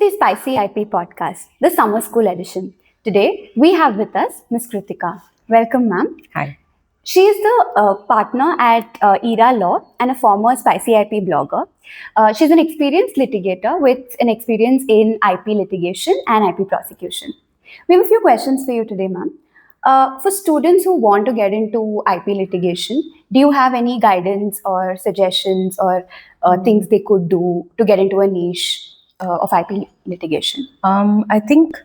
the SpicyIP Podcast, the Summer School edition. Today, we have with us Ms Kruttika. Welcome, ma'am. Hi. She is the partner at Ira Law and a former SpicyIP blogger. She's an experienced litigator with an experience in IP litigation and IP prosecution. We have a few questions for you today, ma'am. For students who want to get into IP litigation, do you have any guidance or suggestions or things they could do to get into a niche of IP litigation? I think,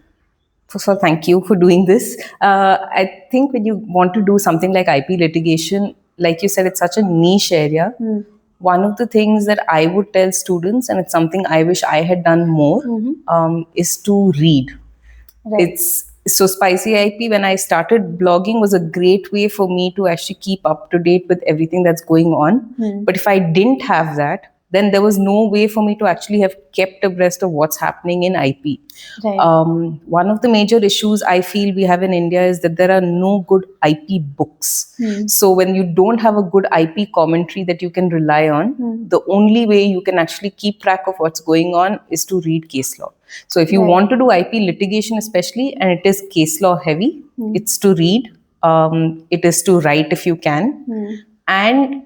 first of all, thank you for doing this. I think when you want to do something like IP litigation, like you said, it's such a niche area. One of the things that I would tell students, and it's something I wish I had done more, is to read. Right. So SpicyIP, when I started blogging, was a great way for me to actually keep up to date with everything that's going on. But if I didn't have that, then there was no way for me to actually have kept abreast of what's happening in IP. Right. One of the major issues I feel we have in India is that there are no good IP books. So when you don't have a good IP commentary that you can rely on, the only way you can actually keep track of what's going on is to read case law. So if you want to do IP litigation especially, and it is case law heavy, it's to read, it is to write if you can. And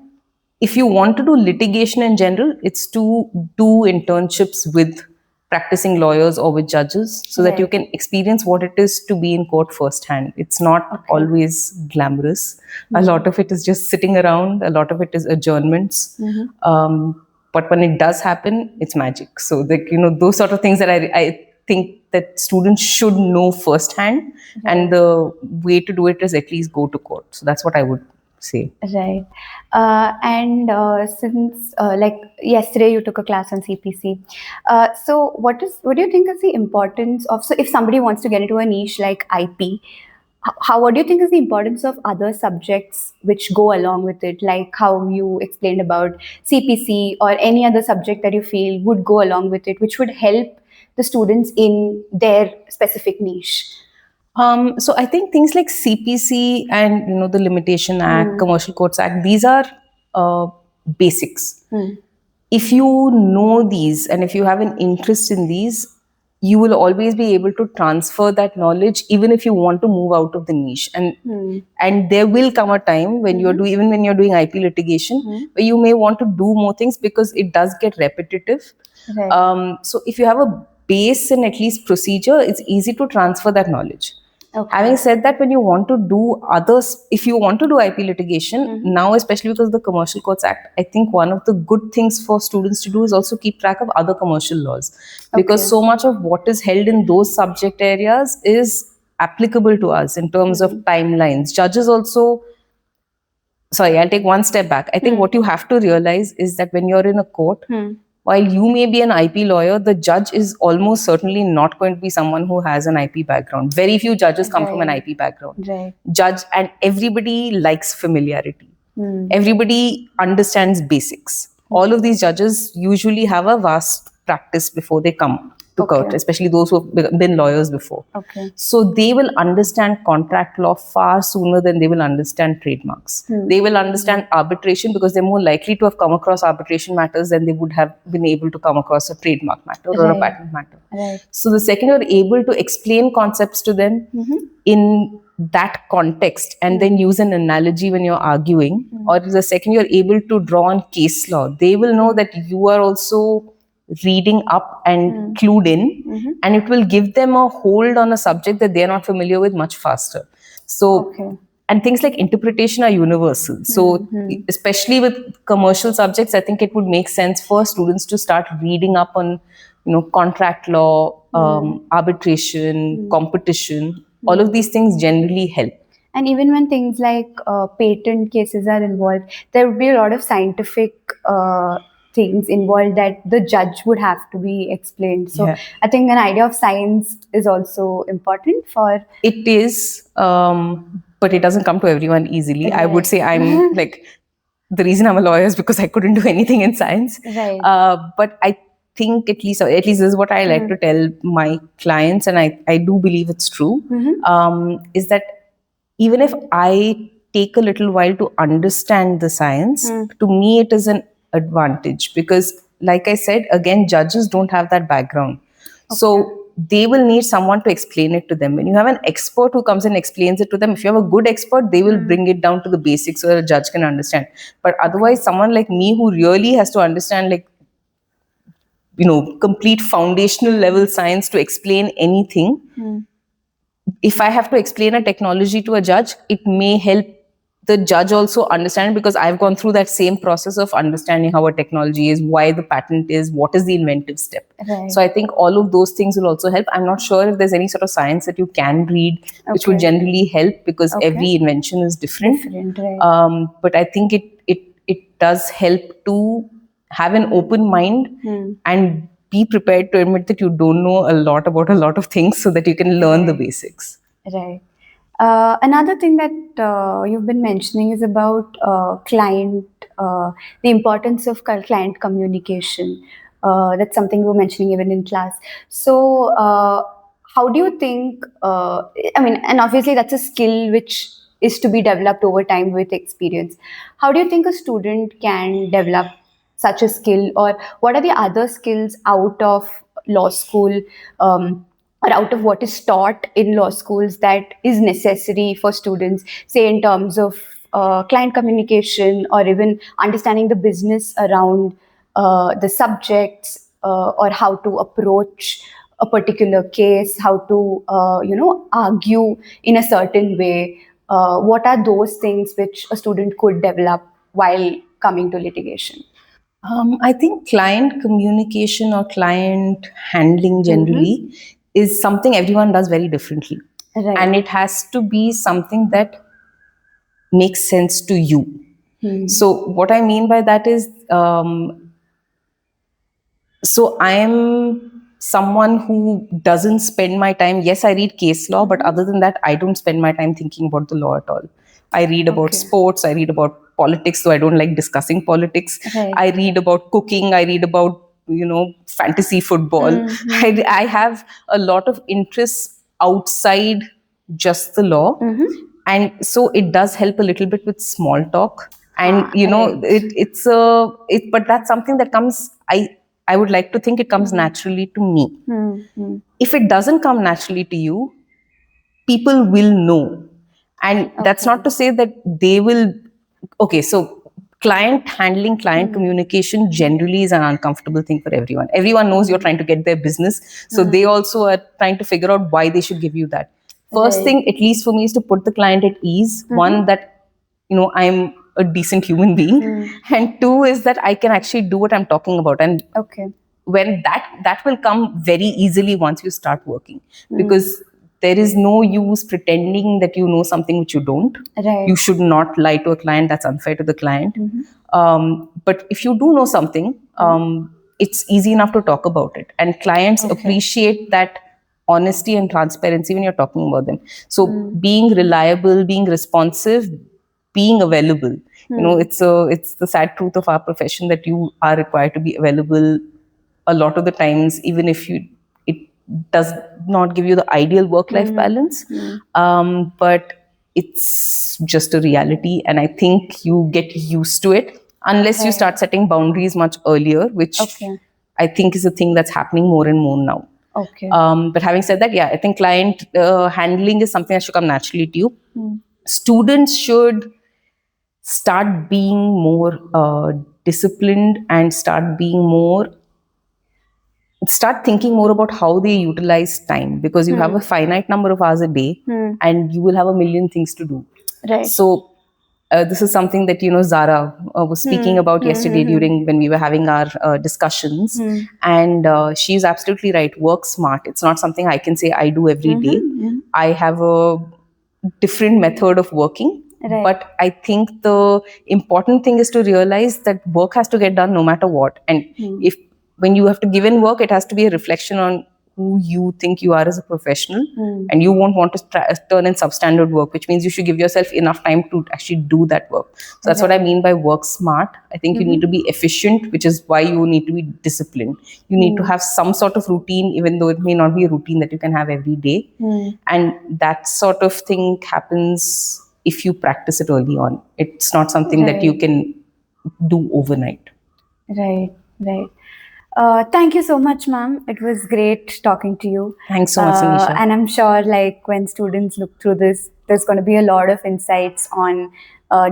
if you want to do litigation in general, it's to do internships with practicing lawyers or with judges so that you can experience what it is to be in court firsthand. It's not always glamorous. A lot of it is just sitting around. A lot of it is adjournments. But when it does happen, it's magic. So those sort of things that I think that students should know firsthand. And the way to do it is at least go to court. So that's what I would say. Right. Since like yesterday you took a class on CPC. So what do you think is the importance of, so if somebody wants to get into a niche like IP, what do you think is the importance of other subjects which go along with it, like how you explained about CPC or any other subject that you feel would go along with it, which would help the students in their specific niche? So I think things like CPC and the Limitation Act, Commercial Courts Act, these are basics. If you know these and if you have an interest in these, you will always be able to transfer that knowledge even if you want to move out of the niche. And there will come a time when you're even when you're doing IP litigation, where you may want to do more things because it does get repetitive. Right. So if you have a base and at least procedure, it's easy to transfer that knowledge. Having said that, when you want to do others, if you want to do IP litigation, now especially because of the Commercial Courts Act, I think one of the good things for students to do is also keep track of other commercial laws. Because so much of what is held in those subject areas is applicable to us in terms of timelines. Judges also, sorry, I'll take one step back. I think what you have to realize is that when you're in a court, while you may be an IP lawyer, the judge is almost certainly not going to be someone who has an IP background. Very few judges come from an IP background. Judge, and everybody likes familiarity. Everybody understands basics. All of these judges usually have a vast practice before they come to court, especially those who have been lawyers before. So they will understand contract law far sooner than they will understand trademarks. They will understand arbitration because they're more likely to have come across arbitration matters than they would have been able to come across a trademark matter or a patent matter. So the second you're able to explain concepts to them in that context and then use an analogy when you're arguing, or the second you're able to draw on case law, they will know that you are also reading up and clued in, and it will give them a hold on a subject that they're not familiar with much faster. So, and things like interpretation are universal. So, especially with commercial subjects, I think it would make sense for students to start reading up on, contract law, arbitration, competition. All of these things generally help. And even when things like patent cases are involved, there would be a lot of scientific things involved that the judge would have to be explained. So I think an idea of science is also important for... It is, but it doesn't come to everyone easily. I would say I'm like, the reason I'm a lawyer is because I couldn't do anything in science. But I think at least this is what I like to tell my clients, and I do believe it's true, is that even if I take a little while to understand the science, to me it is an advantage because, like I said, again, judges don't have that background. So they will need someone to explain it to them. When you have an expert who comes and explains it to them, if you have a good expert, they will bring it down to the basics so a judge can understand. But otherwise, someone like me who really has to understand, like, complete foundational level science to explain anything, if I have to explain a technology to a judge, it may help the judge also understand, because I've gone through that same process of understanding how a technology is, why the patent is, what is the inventive step. Right. So I think all of those things will also help. I'm not sure if there's any sort of science that you can read which would generally help, because every invention is different. Right. But I think it does help to have an open mind and be prepared to admit that you don't know a lot about a lot of things, so that you can learn the basics. Right. Another thing that you've been mentioning is about the importance of client communication. That's something we were mentioning even in class. So, how do you think, and obviously that's a skill which is to be developed over time with experience. How do you think a student can develop such a skill, or what are the other skills out of law school? Or out of what is taught in law schools that is necessary for students, say in terms of client communication, or even understanding the business around the subjects, or how to approach a particular case, how to argue in a certain way. What are those things which a student could develop while coming to litigation? I think client communication or client handling generally is something everyone does very differently. Right. And it has to be something that makes sense to you. So what I mean by that is, so I am someone who doesn't spend my time, yes, I read case law, but other than that, I don't spend my time thinking about the law at all. I read about sports, I read about politics, though I don't like discussing politics. Right. I read about cooking, I read about, fantasy football. I have a lot of interests outside just the law. And so it does help a little bit with small talk. And, but that's something that comes, I would like to think it comes naturally to me. If it doesn't come naturally to you, people will know. And that's not to say that they will. Okay, so client handling, client communication generally is an uncomfortable thing for everyone. Everyone knows you're trying to get their business. So they also are trying to figure out why they should give you that. First thing, at least for me, is to put the client at ease. One, that, I'm a decent human being. And two is that I can actually do what I'm talking about. And when that will come very easily once you start working, because there is no use pretending that you know something which you don't. Right. You should not lie to a client. That's unfair to the client. But if you do know something, it's easy enough to talk about it, and clients appreciate that honesty and transparency when you're talking about them. So being reliable, being responsive, being available. It's the sad truth of our profession that you are required to be available a lot of the times, even if it does not give you the ideal work-life balance. But it's just a reality, and I think you get used to it unless you start setting boundaries much earlier, which I think is a thing that's happening more and more now. But having said that, I think client handling is something that should come naturally to you. Students should start being more disciplined and start thinking more about how they utilize time, because you have a finite number of hours a day and you will have a million things to do. Right. So this is something that, Zara was speaking about yesterday during when we were having our discussions. And she's absolutely right. Work smart. It's not something I can say I do every day. I have a different method of working. Right. But I think the important thing is to realize that work has to get done no matter what. And when you have to give in work, it has to be a reflection on who you think you are as a professional. And you won't want to turn in substandard work, which means you should give yourself enough time to actually do that work. So that's what I mean by work smart. I think you need to be efficient, which is why you need to be disciplined. You need to have some sort of routine, even though it may not be a routine that you can have every day. And that sort of thing happens if you practice it early on. It's not something that you can do overnight. Right. Thank you so much, ma'am. It was great talking to you. Thanks so much, Sonisha. And I'm sure, like, when students look through this, there's going to be a lot of insights on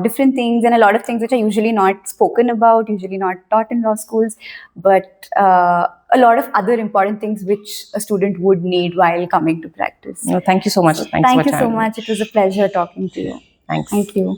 different things and a lot of things which are usually not spoken about, usually not taught in law schools, but a lot of other important things which a student would need while coming to practice. Thank you so much. Thank you so much. It was a pleasure talking to you. Thanks. Thank you.